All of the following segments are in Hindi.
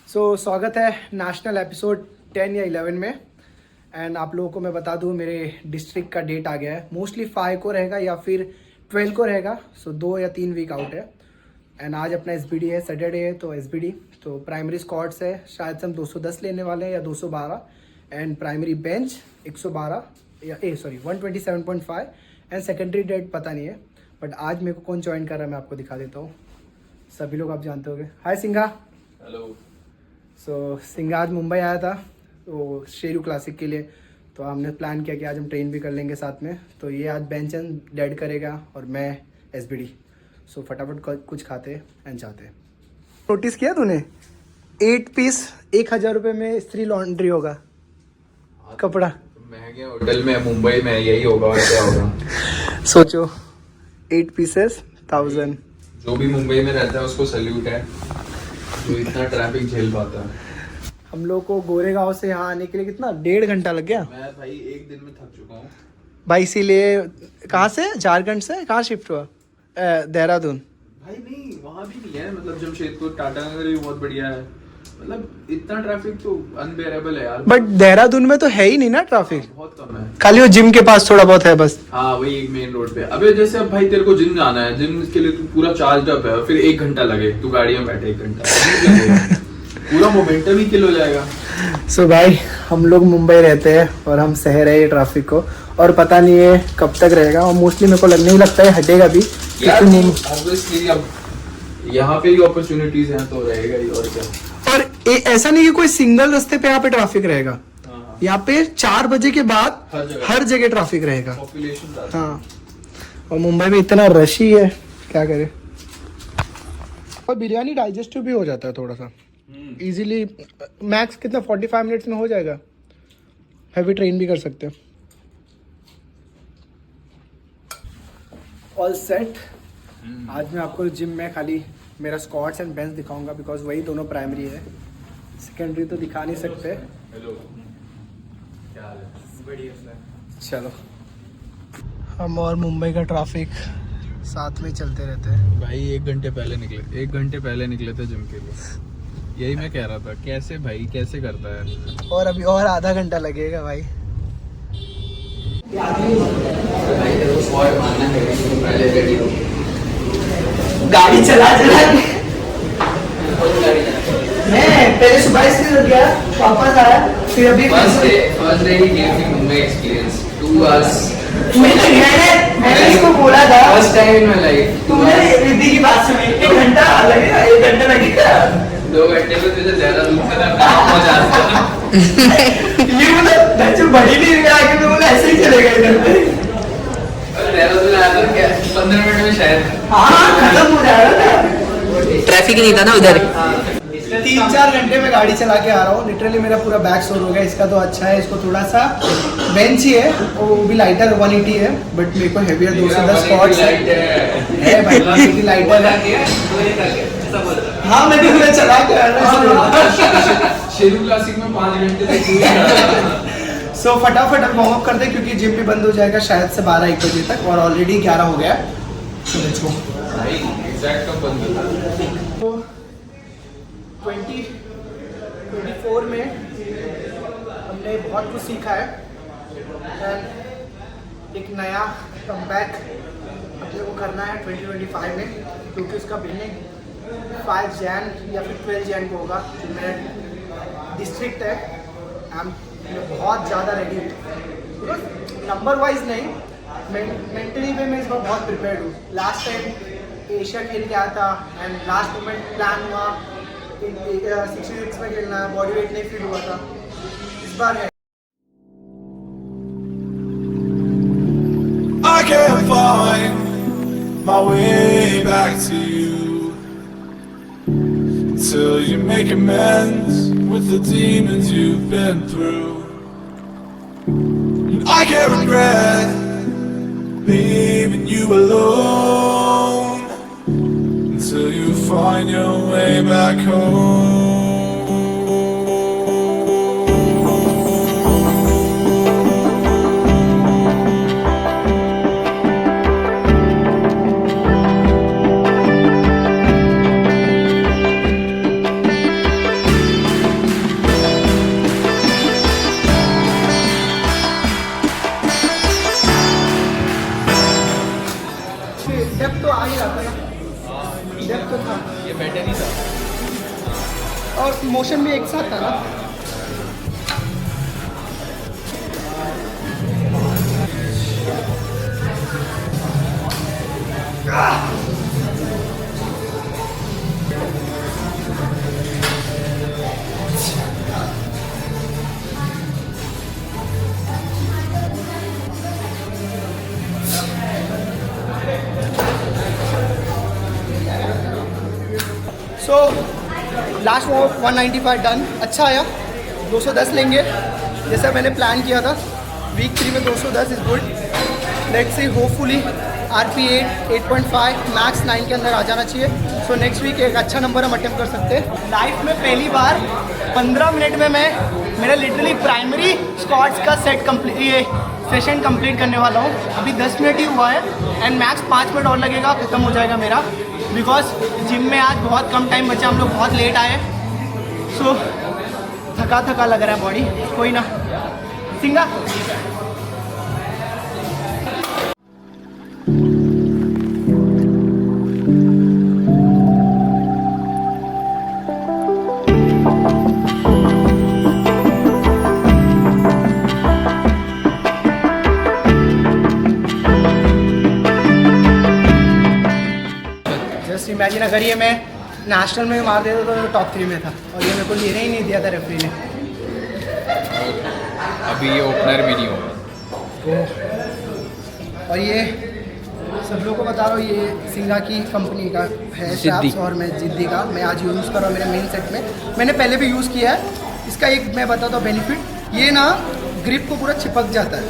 स्वागत है नेशनल एपिसोड 10 या 11 में। एंड आप लोगों को मैं बता दूं मेरे डिस्ट्रिक्ट का डेट आ गया है। मोस्टली 5 को रहेगा या फिर 12 को रहेगा। 2 या 3 वीक आउट है। एंड आज अपना SBD है, सैटरडे है तो SBD तो प्राइमरी स्क्वाड्स है। शायद से हम 210 लेने वाले हैं या 212। एंड प्राइमरी बेंच 112 या 127.5 एंड सेकेंडरी डेट पता नहीं है। बट आज मेरे को कौन ज्वाइन कर रहा है मैं आपको दिखा देता हूँ। सभी लोग आप जानते होंगे। हाय सिंघा। हेलो। सिंघा आज मुंबई आया था तो शेरू क्लासिक के लिए। तो हमने प्लान किया कि आज हम ट्रेन भी कर लेंगे साथ में। तो ये आज बेंच एंड डेड करेगा और मैं SBD। फटाफट कुछ खाते एंड जाते। नोटिस किया तूने 8 पीस 1000 रुपये में स्त्री लॉन्ड्री होगा कपड़ा। महंगे होटल में मुंबई में यही होगा और क्या होगा। सोचो 8 पीसेस 1000। जो भी मुंबई में रहता है उसको सैल्यूट है जो इतना ट्रैफिक झेल पाता है। हम लोग को गोरेगांव से यहाँ आने के लिए कितना 1.5 घंटा लग गया। मैं भाई एक दिन में थक चुका हूँ भाई। इसीलिए कहाँ से, झारखंड से कहाँ शिफ्ट हुआ? देहरादून। भाई नहीं, वहाँ भी नहीं है। मतलब जमशेदपुर टाटा नगर भी बहुत बढ़िया है। मतलब इतना ट्रैफिक तो अनबेरेबल है यार। बट देहरादून में तो है ही नहीं ना ट्रैफिक। बहुत कम है। खाली वो जिम के पास थोड़ा बहुत है बस। हाँ वही एक मेन रोड पे। अबे जैसे अब भाई तेरे को जिम जाना है, जिम के लिए तू पूरा चार्ज अप है, फिर 1 घंटा लगे, तू गाड़ी में बैठे 1 घंटा पूरा मोमेंटम ही किल हो जाएगा। भाई हम लोग मुंबई रहते हैं और हम सह रहे हैं ट्रैफिक को। और पता नहीं है कब तक रहेगा। और मोस्टली मेरे को नहीं लगता है हटेगा भी। ऑब्वियसली अब यहाँ पे ही अपॉर्चुनिटीज हैं तो रहेगा ही और क्या। और ऐसा नहीं कि कोई सिंगल रास्ते पे यहाँ पे ट्रैफिक रहेगा। हाँ। यहाँ पे 4 बजे के बाद हर जगह ट्रैफिक रहेगा। पॉपुलेशन हाँ। और मुंबई में इतना रश ही है, क्या करे। और बिरयानी डाइजेस्टिव भी हो जाता है थोड़ा सा इजीली। मैक्स कितना 45 मिनट्स में हो जाएगा। हैवी ट्रेन भी कर सकते हो। All set. आज मैं आपको जिम में खाली मेरा स्क्वाट्स एंड बेंच दिखाऊंगा बिकॉज वही दोनों प्राइमरी है। सेकेंडरी तो दिखा नहीं सकते। हेलो, क्या हाल है? बढ़िया। चलो हम और मुंबई का ट्रैफिक साथ में चलते रहते हैं। भाई 1 घंटे पहले निकले थे जिम के लिए। यही मैं कह रहा था, कैसे भाई कैसे करता है। और अभी और आधा घंटा लगेगा भाई। गाड़ी चला मैं पहले सुबह से गया, वापस आया, फिर अभी फर्स्ट डे ही gave me Mumbai experience 2 hours। मैंने इसको बोला था first time in my life. तुमने रिद्धि की बात सुनी। 1 घंटा लगेगा, 1 घंटा लगेगा। 2 घंटे में तुझे देहरादून से पहुंचा देता। ये मतलब बच्चे बड़ी नहीं गया कि तो बोला ऐसे ही चलेगा इधर पे। देहरादून आया था क्या 15 मिनट में शायद। हाँ खत्म हो जाएगा। ट्रैफिक नहीं था ना उधर। 3-4 घंटे में गाड़ी चला के आ रहा हूँ। लिटरली मेरा पूरा बैक सोर हो गया। इसका तो अच्छा है, इसको थोड़ा सा बेंच ही है, वो भी लाइटर 180 है। बट मेरे को हेवियर 210 स्क्वाट्स है भाई। 180 लाइटर है। हाँ मैं भी पूरा चला के आ रहा हूँ। शेरू क्लासिक में 5 घंटे तक। सो फटाफट अब वार्म अप कर दे क्योंकि जिम भी बंद हो जाएगा शायद से 12-1 बजे तक और ऑलरेडी 11 हो गया है। So let's go. एग्जैक्ट कब बंद होता है? 2024 में हमने बहुत कुछ सीखा है। एंड एक नया कमबैक अपने को करना है 2025 में क्योंकि उसका बिगनिंग 5 जैन या फिर 12 जैन को होगा। जो मेरा डिस्ट्रिक्ट है मैं बहुत ज़्यादा रेडी हूँ। नंबर वाइज नहीं, मेंटली भी मैं इस बार बहुत प्रिपेयर्ड हूँ। लास्ट टाइम एशिया खेल के आया था एंड लास्ट मोमेंट प्लान हुआ 66 में खेलना है, बॉडी वेट नहीं फील हुआ था। इस बार है। I can't find my way back to you till you make amends with the demons you've been through. And I can't regret leaving you alone until you find your way back home. और मोशन भी एक साथ था ना। सो लास्ट वो 195 डन, अच्छा आया। 210 लेंगे जैसा मैंने प्लान किया था। वीक 3 में 210 is good. Let's see, hopefully RP 8, 8.5 max 9 के अंदर आ जाना चाहिए। सो नेक्स्ट वीक एक अच्छा नंबर हम अटेम्प्ट कर सकते हैं। लाइफ में पहली बार 15 मिनट में मैं मेरा लिटरली प्राइमरी स्क्वाट्स का सेट कंप्लीट, ये सेशन कंप्लीट करने वाला हूँ। अभी 10 मिनट ही हुआ है एंड मैक्स 5 मिनट और लगेगा, ख़त्म हो जाएगा मेरा। बिकॉज जिम में आज बहुत कम टाइम बचा, हम लोग बहुत लेट आए। सो थका थका लग रहा है बॉडी। कोई ना, सिंगा। जस्ट इमेजिन अगर ये मैं नेशनल में मार देता तो मैं टॉप 3 में था, और ये मेरे को लेने ही नहीं दिया था रेफरी ने। अभी ये ओपनर भी नहीं होगा। और ये सब लोगों को बता रहा हूँ, ये सिंगा की कंपनी का है स्ट्रैप्स, और मैं जिद्दी का मैं आज यूज़ कर रहा हूँ मेरे मेन सेट में। मैंने पहले भी यूज़ किया है। इसका एक मैं बताता हूँ बेनिफिट, ये ना ग्रिप को पूरा चिपक जाता है।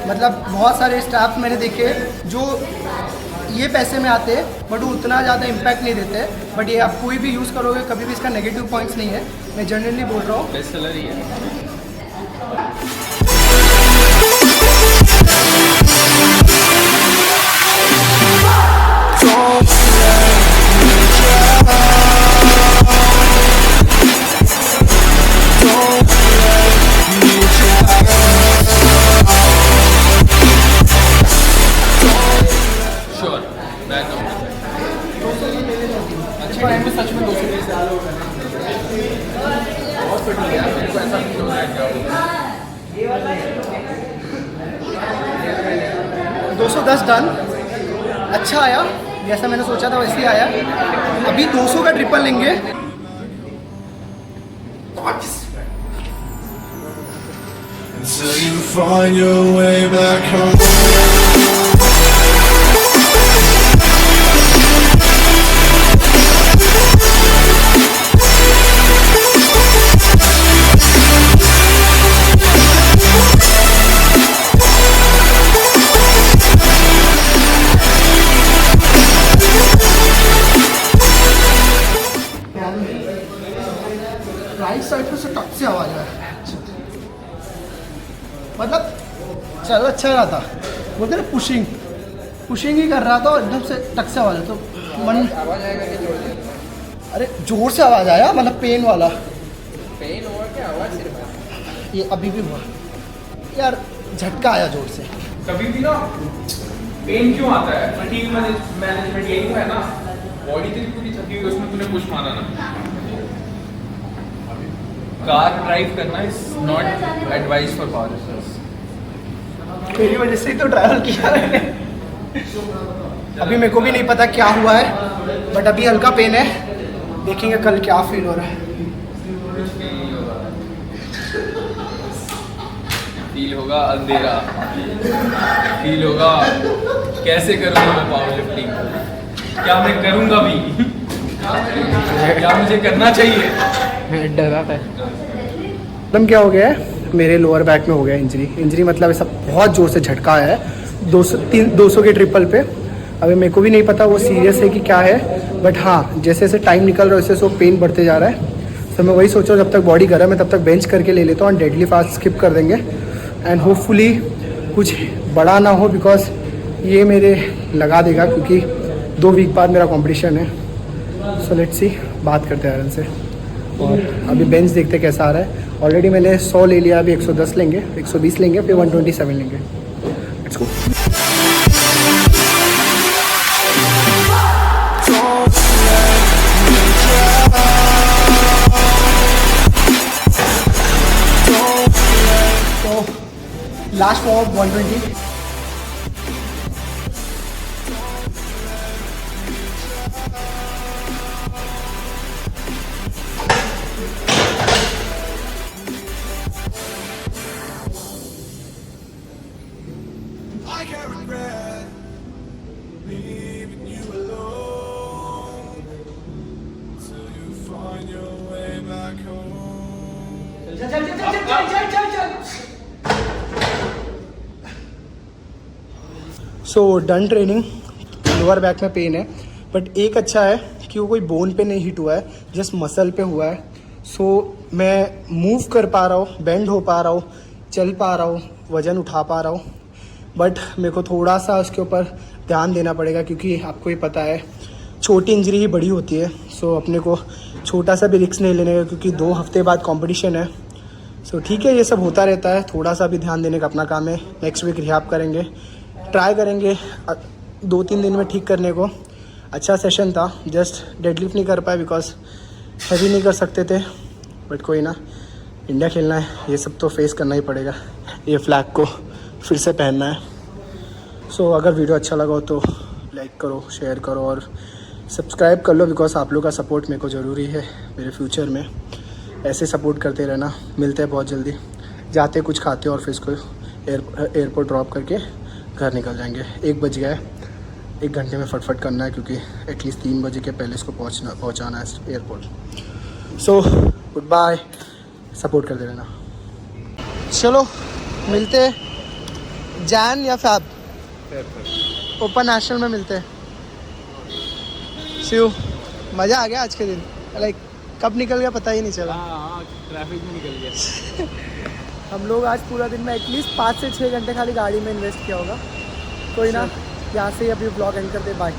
मतलब बहुत सारे स्ट्रैप्स मैंने देखे जो ये पैसे में आते हैं बट वो उतना ज़्यादा इम्पैक्ट नहीं देते, बट ये आप कोई भी यूज़ करोगे कभी भी इसका नेगेटिव पॉइंट्स नहीं है। मैं जनरली बोल रहा हूँ, बेस्ट सेलर ही है। सच में 210 डन, अच्छा आया। जैसा मैंने सोचा था वैसे ही आया। अभी 200 का ट्रिपल लेंगे। Until you find your way back home. Right side पे से टक से आवाज आ रहा है। मतलब चलो अच्छा रहा था, बोलते ना पुशिंग ही कर रहा था और एकदम से टक से आवाज आया तो मन, अरे जोर से आवाज आया, मतलब पेन वाला। पेन हुआ क्या, आवाज सिर्फ? ये अभी भी हुआ यार, झटका आया जोर से। कभी भी ना पेन क्यों आता है? फटीग मैनेजमेंट यही तो है ना। बॉडी तेरी पूरी थकी हुई, उसमें तूने पुश मारा ना। कार ड्राइव करना is not advice for powerlifters. मेरी वजह से ही तो ट्रैवल किया मैंने। अभी मेरे को भी नहीं पता क्या हुआ है, बट अभी हल्का पेन है। देखेंगे कल क्या फील हो रहा है। फील होगा अंधेरा, फील होगा कैसे करूँगा मैं पावर लिफ्टिंग, क्या मैं करूँगा भी, क्या मुझे करना चाहिए। डरा था। प्रॉब्लम क्या हो गया है, मेरे लोअर बैक में हो गया इंजरी। मतलब ऐसा बहुत ज़ोर से झटका आया है 200 के ट्रिपल पे। अभी मेरे को भी नहीं पता वो सीरियस है कि क्या है, बट हाँ जैसे जैसे टाइम निकल रहा है वैसे वो पेन बढ़ते जा रहा है। तो मैं वही सोच रहा हूँ जब तक बॉडी गर्म है तब तक बेंच करके ले लेता हूँ, डेडली फास्ट स्किप कर देंगे एंड होपफुली कुछ बड़ा ना हो, बिकॉज ये मेरे लगा देगा क्योंकि 2 वीक बाद मेरा कॉम्पिटिशन है। सो लेट्स सी, बात करते हैं आयरन से। और अभी बेंच देखते कैसा आ रहा है। ऑलरेडी मैंने 100 ले लिया, अभी 110 लेंगे, 120 लेंगे, फिर 127 लेंगे। Let's go. Last warm 120. I can't regret leaving you alone till you find your way back home. So done training. Lower back में पेन है बट एक अच्छा है कि वो कोई बोन पे नहीं हिट हुआ है, जस्ट मसल पे हुआ है. सो मैं मूव कर पा रहा हूँ, बेंड हो पा रहा हूँ, चल पा रहा हूँ, वज़न उठा पा रहा हूँ. बट मेरे को थोड़ा सा उसके ऊपर ध्यान देना पड़ेगा क्योंकि आपको ही पता है छोटी इंजरी ही बड़ी होती है. सो अपने को छोटा सा भी रिस्क नहीं लेने का क्योंकि 2 हफ्ते बाद कंपटीशन है. सो ठीक है, ये सब होता रहता है. थोड़ा सा भी ध्यान देने का अपना काम है. नेक्स्ट वीक रिहैब करेंगे, ट्राई करेंगे 2-3 दिन में ठीक करने को. अच्छा सेशन था, जस्ट डेडलिफ्ट नहीं कर पाए बिकॉज हैवी नहीं कर सकते थे. बट कोई ना, इंडिया खेलना है, ये सब तो फेस करना ही पड़ेगा. ये फ्लैग को फिर से पहनना है. सो अगर वीडियो अच्छा लगा हो तो लाइक करो, शेयर करो और सब्सक्राइब कर लो बिकॉज आप लोग का सपोर्ट मेरे को ज़रूरी है मेरे फ्यूचर में. ऐसे सपोर्ट करते रहना. मिलते हैं बहुत जल्दी. जाते कुछ खाते और फिर इसको एयरपोर्ट ड्रॉप करके घर निकल जाएंगे. 1 बज गया है, 1 घंटे में फटफट करना है क्योंकि एटलीस्ट 3 बजे के पहले इसको पहुंचाना है airport. So goodbye, support करते रहना. चलो मिलते हैं जैन या फैब ओपन नेशनल में मिलते हैं. शिव मज़ा आ गया आज के दिन. लाइक कब निकल गया पता ही नहीं चला. हाँ, ट्रैफिक में निकल गया. हम लोग आज पूरा दिन में एटलीस्ट 5 से 6 घंटे खाली गाड़ी में इन्वेस्ट किया होगा. कोई ना, यहाँ से ही अभी ब्लॉग एंड करते. बाय.